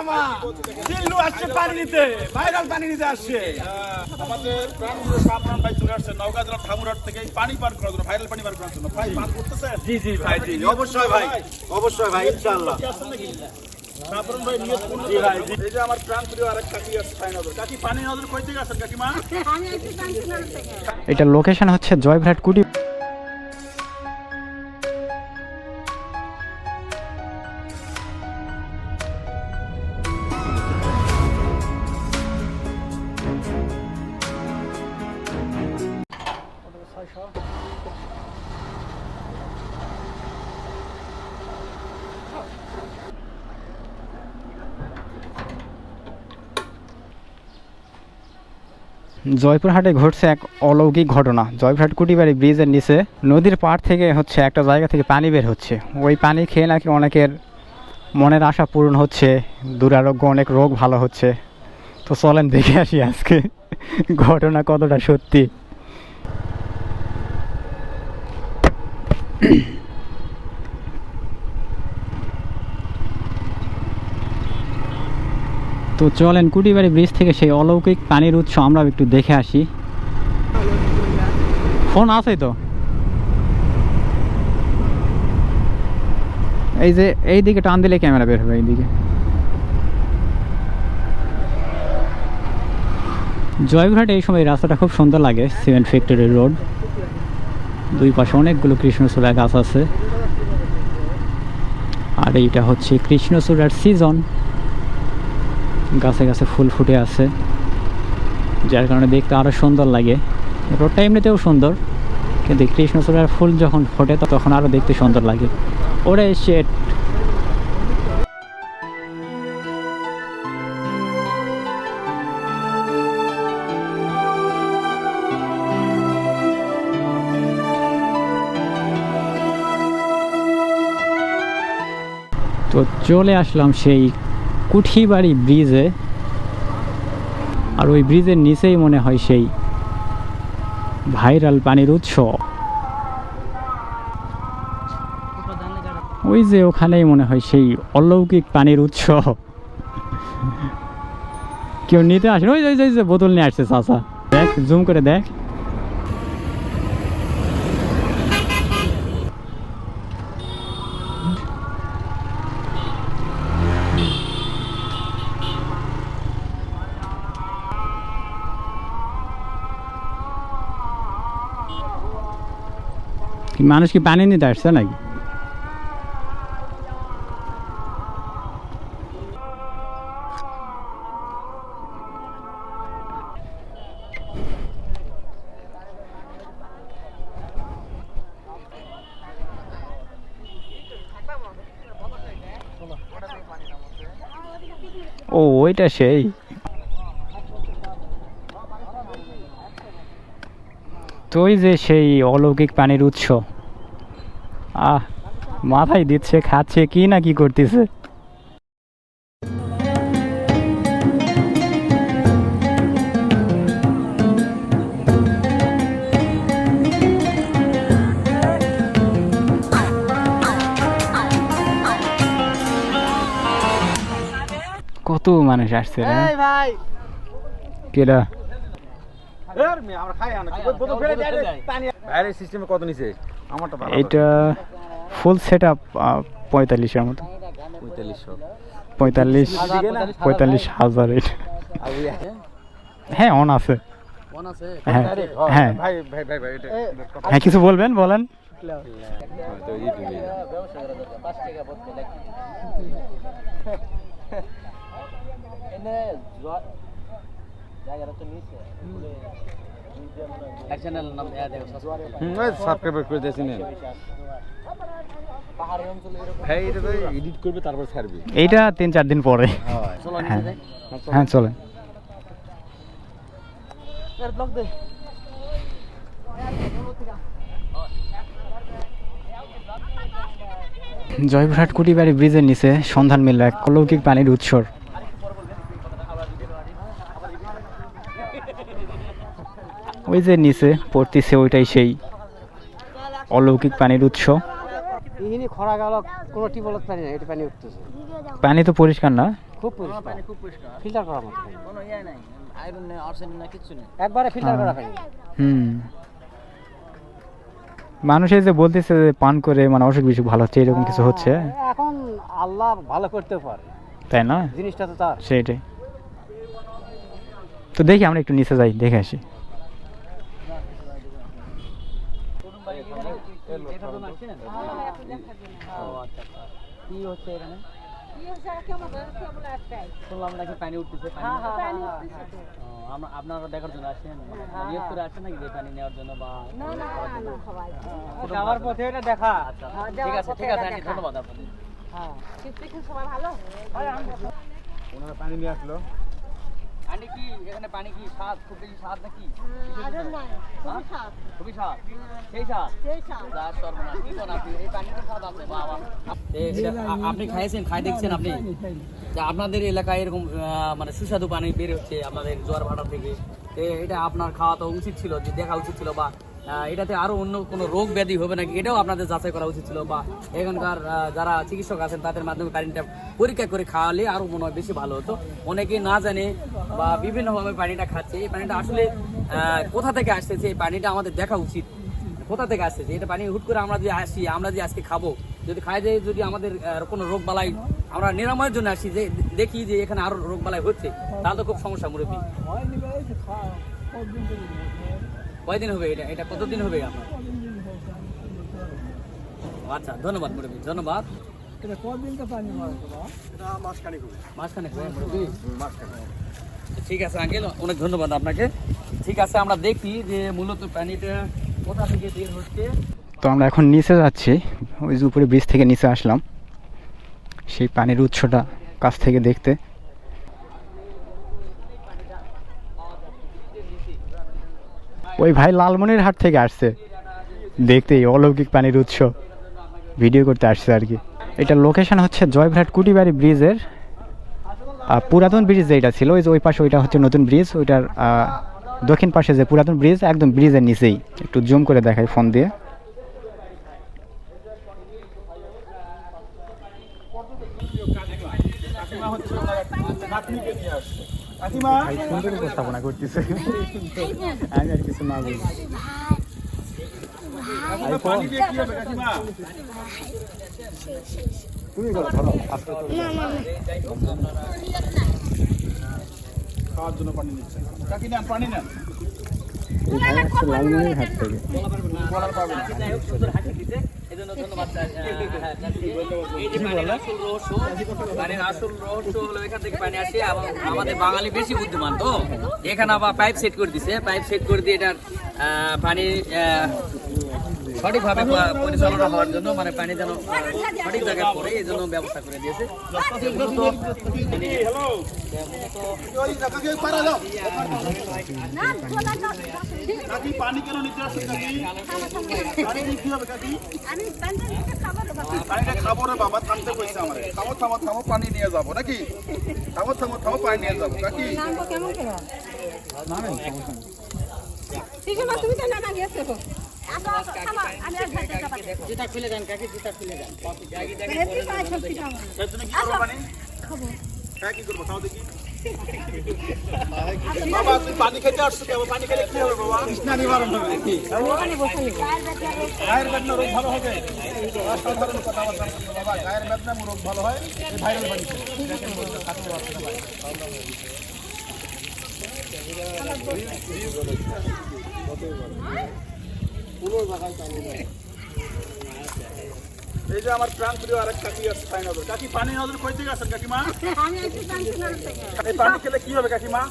মামা চিল্লু আসছে পানি নিতে, ভাইরাল পানি নিতে আসছে। আমাদের প্রাণপ্রিয় সাবধান ভাই চলে আসছে নওগাঁ জেলার ঠাকুরহাট থেকে এই পানি পার করার জন্য, ভাইরাল পানি পার করার জন্য। ভাই পান করতেছেন? জি জি ভাই, জি অবশ্যই ভাই, অবশ্যই ভাই, ইনশাআল্লাহ। সাবধান ভাই নিয়ে জি ভাই, জি। এই যে আমার প্রাণপ্রিয় আরেক কাকি আছে পানি নজর। কাকি পানি নজর কই থেকে আসেন কাকিমা? এটার লোকেশন হচ্ছে জয়ভ্রাট কুটি। জয়পুরহাটে ঘটছে এক অলৌকিক ঘটনা। জয়পুরহাট কুটিবাড়ি ব্রিজের নিচে নদীর পাড় থেকে হচ্ছে একটা জায়গা থেকে পানি বের হচ্ছে। ওই পানি খেয়ে নাকি অনেকের মনের আশা পূরণ হচ্ছে, দুরারোগ্য অনেক রোগ ভালো হচ্ছে। তো চলেন দেখে আসি আজকে ঘটনা কতটা সত্যি। তো চলেন কুটিবাড়ি ব্রিজ থেকে সেই অলৌকিক পানির উৎস আমরা একটু দেখে আসি। ফোন আছে তো, এই যে এই দিকে টান দিলে ক্যামেরা বের হবে। এইদিকে জয়পুরহাট এই সময় রাস্তাটা খুব সুন্দর লাগে। সিমেন্ট ফ্যাক্টরি রোড, দুই পাশে অনেকগুলো কৃষ্ণচূড়া গাছ আছে। আর এইটা হচ্ছে কৃষ্ণচূড়ার সিজন, গাছে গাছে ফুল ফুটে আছে, যার কারণে দেখতে আরও সুন্দর লাগে। রোডটা এমনিতেও সুন্দর, কিন্তু কৃষ্ণচূড়ার ফুল যখন ফোটে তখন আরও দেখতে সুন্দর লাগে। ওরে শেট, তো চলে আসলাম সেই কুঠিবাড়ি ব্রিজে। আর ওই ব্রিজের নিচেই মনে হয় সেই ভাইরাল পানির উৎস। ওই যে ওখানেই মনে হয় সেই অলৌকিক পানির উৎস। কেউ নিতে আসে, ওই যে বোতল নিয়ে আসছে চাচা, দেখ জুম করে দেখ। মানুষ কি পানি নিতে আসছে নাকি? ও ওইটা সেই। তো ওই যে সেই অলৌকিক পানির উৎস। মাথায় দিচ্ছে, খাচ্ছে, কি না কি করতেছে। কত মানুষ আসছে রে ভাই। কেডা এটা ফুল সেট আপ 45-এর মতো। 45,000। হ্যাঁ অন আছে। হ্যাঁ হ্যাঁ হ্যাঁ, কিছু বলবেন বলেন। এইটা 3-4 দিন পরে। হ্যাঁ চলেন। জয়পুরহাট কুটিবাড়ি ব্রিজের নিচে সন্ধান মিলল এক অলৌকিক পানির উৎসর। ওই যে নিচে পড়তেছে ওইটাই সেই অলৌকিক পানির উৎস। পানি তো পরিষ্কার না, খুব পরিষ্কার, পানি খুব পরিষ্কার, ফিল্টার করার মতো পানি। কোনো ইয়ে নাই, আয়রন নেই, আর্সেনিক না, কিচ্ছু নেই। একবারে ফিল্টার করা পানি। মানুষ এই যে বলতেছে যে পান করে মানে অসুখ বিসুখ ভালো হচ্ছে, এরকম কিছু হচ্ছে, এখন আল্লাহ ভালো করতে পারে, তাই না? জিনিসটা তো তার। সেইটাই তো। দেখি আমরা একটু নিচে যাই, দেখে আসি। কি হচ্ছে এখানে? শুনলাম নাকি পানি উঠতেছে, আপনারা দেখার জন্য আসছেন, নিয়োগ করে আসছেন নাকি যে পানি নেওয়ার জন্য বা যাওয়ার পথে এটা দেখা। আচ্ছা ঠিক আছে, ঠিক আছে আন্টি, ধন্যবাদ আপনাদের। ওনারা পানি নিয়ে আসলো। আন্টি কি এখানে পানি কি স্বাদ, খুব বেশি স্বাদ নাকি? খুবই স্বাদ, সেই স্বাদ যা সর্বনাশ, কি করেন আপনি? এই পানিটা স্বাদ আছে বাবা। আপনি খাইছেন, খাই দেখছেন আপনি যে আপনাদের এলাকায় এরকম মানে সুস্বাদু পানি বের হচ্ছে আপনাদের জোয়ার ভাটা থেকে, এটা আপনার খাওয়া তো উচিত ছিল, যে দেখা উচিত ছিল, বা এটাতে আরো অন্য কোনো রোগ ব্যাধি হবে নাকি এটাও আপনাদের যাচাই করা উচিত ছিল, বা এখানকার যারা চিকিৎসক আছেন তাদের মাধ্যমে পানিটা পরীক্ষা করে খাওয়ালে আরো মনে হয় বেশি ভালো হতো। অনেকে না জানে বা বিভিন্নভাবে পানিটা খাচ্ছে, এই পানিটা আসলে কোথা থেকে আসতেছে, এই পানিটা আমাদের দেখা উচিত কোথা থেকে আসতেছে। এটা পানি হুট করে আমরা যে আসি, আমরা যে আজকে খাবো, যদি খাই যায়, যদি আমাদের কোনো রোগ বালাই আমরা নিরাময়ের জন্য আসি, যে দেখি যে এখানে আরো রোগ বালাই হচ্ছে, তাহলে তো খুব সমস্যা। মুরব্বী কয়দিন হবে এটা, এটা কতদিন হবে আপনার? আচ্ছা ধন্যবাদ মুরব্বী, ধন্যবাদ। মাঝখানে হবে মুরব্বী? ঠিক আছে আঙ্কেল, অনেক ধন্যবাদ আপনাকে। ঠিক আছে, আমরা দেখি যে মূলত পানিটা কোথা থেকে বের হচ্ছে। তো আমরা এখন নিচে যাচ্ছি, ওই যে উপরে ব্রিজ থেকে নিচে আসলাম সেই পানির উৎসটা কাছ থেকে দেখতে। ওই ভাই লালমনিরহাট থেকে আসছে দেখতে এই অলৌকিক পানির উৎস, ভিডিও করতে আসছে আর কি। এটা লোকেশন হচ্ছে জয়ভ্রাট কুটিবাড়ি ব্রিজের পুরাতন ব্রিজ যেটা ছিল, ওই যে ওই পাশে ওইটা হচ্ছে নতুন ব্রিজ, ওইটার দক্ষিণ পাশে যে পুরাতন ব্রিজ, একদম ব্রিজের নিচেই। একটু জুম করে দেখাই ফোন দিয়ে। ভাই সুন্দর উপস্থাপনা করতেছে, আমি আর কিছু না বলি। পানি দিয়ে কি হবে কাকিমা? তুমি ধরো ধরো, খাওয়ার জন্য পানি নিচ্ছে কাকি, নেন পানি নেন। এই ভাই আসছে লালমনিরহাট থেকে। আমাদের বাঙালি বেশি বুদ্ধিমান তো, এখানে আবার পাইপ সেট করে দিছে, পাইপ সেট করে দিয়ে এটার পানি সঠিকভাবে পরিচালনা হওয়ার জন্য, মানে পানি যেন সঠিক জায়গায় পড়ে এই জন্য ব্যবস্থা করে দিয়েছে। পানি কেন নিতে আসছে কাকি? পানি কি হবে কাকি? পানিটা খাবো রে বাবা, থামতে কইছে আমারে। থামো থামো থামো, পানি নিয়ে যাবো নাকি? থামো থামো থামো, পানি নিয়ে যাবো কাকি। তুমি তো না গেছো যেটা খুলে দেন কাকি, যেটা খুলে দেন। এর জন্য কি করবো পানি? হ্যাঁ কি করবো, খাও দেখি। বাবা তুই পানি খেতে আসছো কেন? পানি খেলে কি হবে বাবা? তৃষ্ণা নিবারণ হবে নাকি? গায়ের বেদনা রোগ ভালো হবে। অসাধারণ কথাবার্তা বাবা, গায়ের বেদনা রোগ ভালো হয় এই ভাইরাল পানি খেলে। এই যে আমার প্রাণ প্রিয় আরেক কাকি আছে পাইনগর। কাকি পানি নজর কই থেকে আসেন কাকিমা? এই পানি খেলে কি হবে কাকিমা?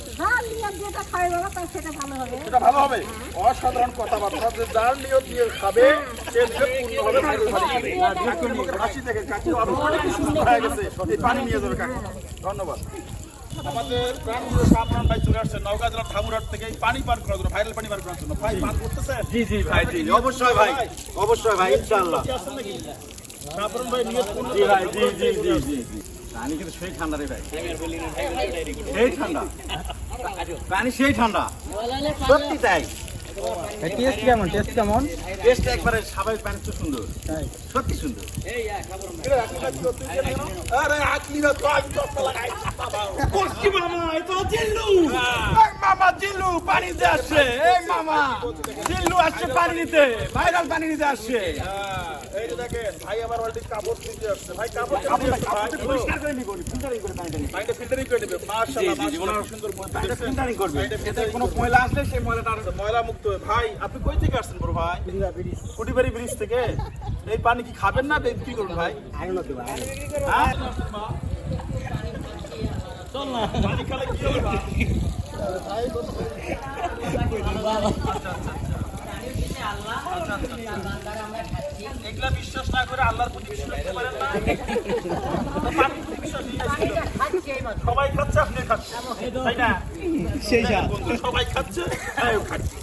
সেটা ভালো হবে। অসাধারণ কথাবার্তা, যার নিয়ত দিয়ে খাবে সে নিয়ত পূর্ণ হবে। কাকির মুখের হাসি দেখে কাকি অনেক সুস্থ হয়ে গেছে। এই পানি নিয়ে যাবে কাকি। ধন্যবাদ। আমাদের প্রাণপ্রিয় সাবরান ভাই চলে আসছে নওগাঁ জেলার ঠাকুরহাট থেকে এই পানি পান করার জন্য, ভাইরাল পানি পান করার জন্য। ভাই পান করতেছেন? জি জি ভাই, জি অবশ্যই ভাই, অবশ্যই ভাই, ইনশাআল্লাহ। সাবরান ভাই নিয়ত পূর্ণ জি ভাই, জি জি জি জি জি। পানি কিন্তু সেই ঠান্ডা রে ভাই, সেই ঠান্ডা পানি, সেই ঠান্ডা, সত্যি তাই। টেস্ট কেমন টেস্ট একবারে স্বাভাবিক পানি তো সুন্দর সত্যি সুন্দর আরে আকলি না তো আমি তো লাগাই করছি মামা এ তো জিল্লু এই মামা জিল্লু পানি নিতে আসছে এই মামা জিল্লু আসছে পানি নিতে ভাইরাল পানি নিতে আসছে এই যে দেখেন ভাই আবার অলরেডি কাপড় দিতে আসছে ভাই কাপড় পরিষ্কার করে নিব ফিল্টারিং করে পানিটা নিব পানিটা ফিল্টারিং করে দেবে মাশাআল্লাহ মাশাআল্লাহ সুন্দর পানিটা ফিল্টারিং করবে এতে কোনো ময়লা আসলে সেই ময়লাটা ময়লা মুক্ত হয়। ভাই আপনি কই থেকে আসছেন বড় ভাই কুটিবাড়ি ব্রিজ থেকে এই পানি কি খাবেন না কি করবেন ভাই হ্যাঁ? চল না পানি খেলে কি হবে ভাই? এগুলা বিশ্বাস না করে আল্লাহর প্রতি বিশ্বাস করতে পারেন না তো পানির প্রতি বিশ্বাস নেই। সবাই খাচ্ছে আপনি খাচ্ছেন তাই না সেই বন্ধু সবাই খাচ্ছে আমিও খাচ্ছি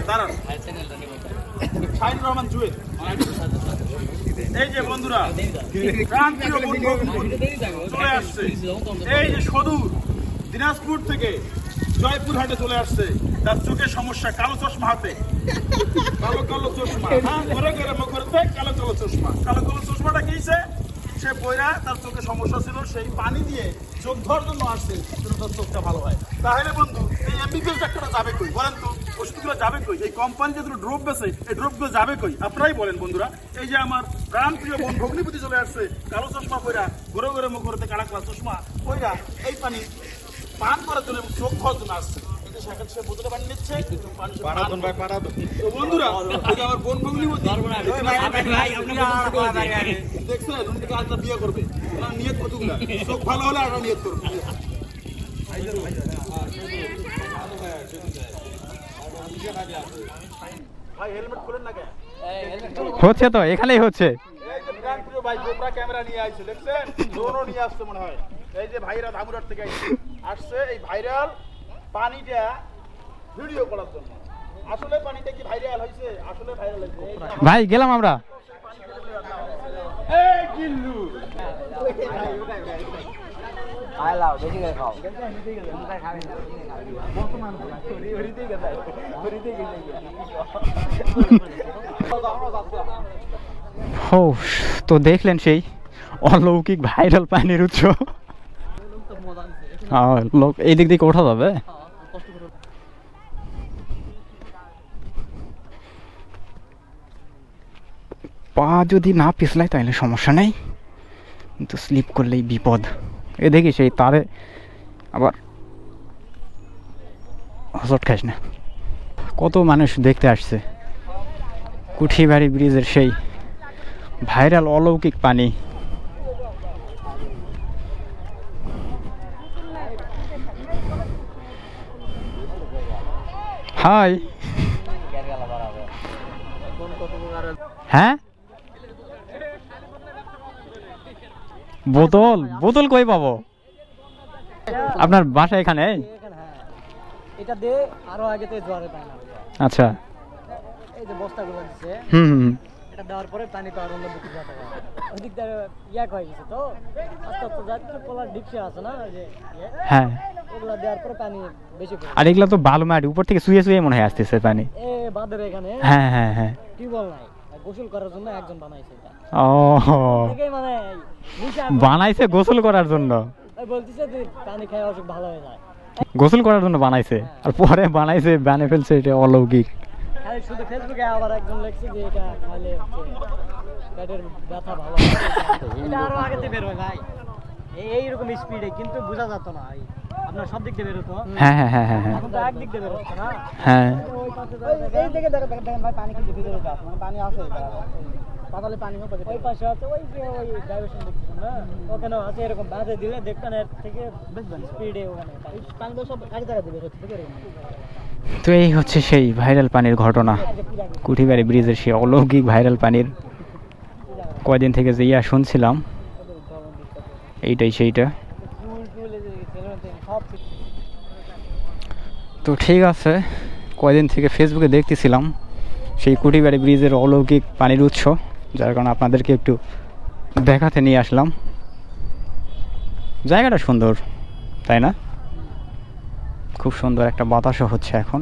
দাঁড়ান শাহিন রহমান জুয়েল এই যে বন্ধুরা প্রান্তীয় বন্ধু চলে আসছে এই যে সদূর দিনাজপুর থেকে জয়পুরহাটে চলে আসছে তার চোখের সমস্যা কালো চশমা হাতে কালো কালো চশমা হ্যাঁ ঘরে ঘরে মুখে কালো কালো চশমা কালো কালো চশমাটা কিছে সে বইরা তার চোখে সমস্যা ছিল সেই পানি দিয়ে চোখ ধোয়ার জন্য আসছে যেন তার চোখটা ভালো হয় তাহলে বন্ধু এই এমবিবিএস ডাক্তারটা যাবে কই বলেন তো ওষুধগুলো যাবে কই এই কোম্পানি যে দুটো ড্রপ বেছে এই ড্রপগুলো যাবে কই আপনারাই বলেন বন্ধুরা এই যে আমার প্রাণপ্রিয় বোন ভগ্নিপতি চলে আসছে কালো চশমা পইরা ঘুরে ঘুরে মুখ ঘুরতে কালা কালো চশমা পইরা এই পানি পান করার জন্য এবং চোখ ধোয়ার জন্য আসছে সেখানে সে বোতলে পানি নিচ্ছে তো বন্ধুরা এই যে আমার বোন ভগ্নিপতি দেখছেন উনি আজটা বিয়ে করবে ওনার নিয়ত কতগুলা চোখ ভালো হলে আর নিয়ত করবে ভাই হেলমেট খুলেন না কেন হচ্ছে তো এখানেই হচ্ছে এই যে প্রাণপ্রিয় ভাই গোপরা ক্যামেরা নিয়ে আইছে দেখছেন ড্রোনও নিয়ে আসছে মনে হয় এই যে ভাইরা ধামুরাট থেকে আসছে এই ভাইরাল পানিটা ভিডিও করার জন্য আসলে পানিটা কি ভাইরাল হয়েছে আসলে ভাইরাল হয়েছে ভাই গেলাম আমরা এই জিল্লু বেশি করে খাও ও তো দেখলেন সেই অলৌকিক ভাইরাল পানির উৎস লোক এই দিক থেকে ওঠা যাবে পা যদি না পিছলায় তাহলে সমস্যা নেই কিন্তু স্লিপ করলেই বিপদ এ দেখি সেই তারে আবার হজট খাস না কত মানুষ দেখতে আসছে কুঠিবাড়ি ব্রিজের সেই ভাইরাল অলৌকিক পানি হাই হ্যাঁ বোতল বোতল কই পাবো আপনার বাসা এখানে এটা দিয়ে আরো আগে থেকে জোয়ারে পানি নামে। আচ্ছা এই যে বস্তাগুলো দিচ্ছে হুম হুম এটা দেওয়ার পরে পানি তো আর অন্য দিকে যাতে পারে ওদিক দিয়ে ইয়াক হয়ে গেছে তো আস্তে আস্তে যাচ্ছে পোলার ডিপসে আছে না ওই যে হ্যাঁ ওগুলা দেওয়ার পরে পানি বেশি পড়ে আর এগুলো তো বালু মাটি উপর থেকে শুয়ে শুয়ে মনে হয় আসতেছে পানি এ বাঁধের এখানে হ্যাঁ হ্যাঁ হ্যাঁ টিউবওয়েল নাই গোসল করার জন্য একজন বানাইছে এটা ও থেকেই মানে নিচে বানাইছে গোসল করার জন্য বলতেছে যে পানি খেয়ে অসুখ ভালো হয়ে যায় গোসল করার জন্য বানাইছে আর পরে বানাইছে বানিয়ে ফেলছে এটা অলৌকিক খালি শুধু ফেসবুকে আবার একজন লিখছে যে এটা খাইলে পেটের ব্যথা ভালো হয় এটা আরো আগে থেকে বের হয় ভাই এইরকম স্পিডে কিন্তু বোঝা যেত না আপনার সব দিক দিয়ে বের হতো হ্যাঁ হ্যাঁ হ্যাঁ হ্যাঁ হ্যাঁ এখন তো একদিক দিয়ে বের হচ্ছে না হ্যাঁ ওই পাশে এই দিকে দেখেন ভাই পানি কিন্তু ভিতরে যাচ্ছে মানে পানি আছে পাতালে পানি হবে ওই পাশে আছে ওই যে ওই ডাইভারশন দেখছেন না ওখানে আছে এরকম বাঁধে দিলে দেখবেন এর থেকে বুঝবেন স্পিডে ওখানে পানিগুলো সব কাজে টাকা দিবে হচ্ছে ঠিক তো এই হচ্ছে সেই ভাইরাল পানির ঘটনা কুঠিবাড়ি ব্রিজের সেই অলৌকিক ভাইরাল পানির কয়দিন থেকে যে ইয়া শুনছিলাম এইটাই সেইটা তো ঠিক আছে কয়দিন থেকে ফেসবুকে দেখতেছিলাম সেই কুঠিবাড়ি ব্রিজের অলৌকিক পানির উৎস যার কারণে আপনাদেরকে একটু দেখাতে নিয়ে আসলাম জায়গাটা সুন্দর তাই না খুব সুন্দর একটা বাতাসও হচ্ছে এখন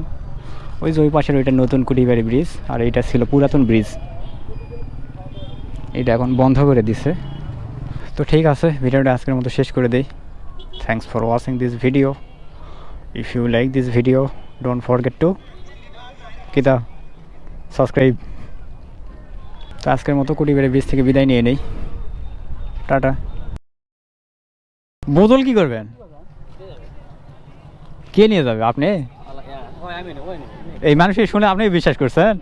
ওই যে ওই পাশের ওইটা নতুন কুটিবাড়ি ব্রিজ, আর এইটা ছিল পুরাতন ব্রিজ, এটা এখন বন্ধ করে দিছে। তো ঠিক আছে, ভিডিওটা আজকের মতো শেষ করে দেই। Thanks for watching this video. If you like this video don't forget to subscribe. তো আজকের মতো কুটিবাড়ি ব্রিজ থেকে বিদায় নিয়ে নেই, টাটা। বোতল কি করবেন? কে নিয়ে যাবে? আপনি? এই মানুষের শুনে আপনি বিশ্বাস করছেন?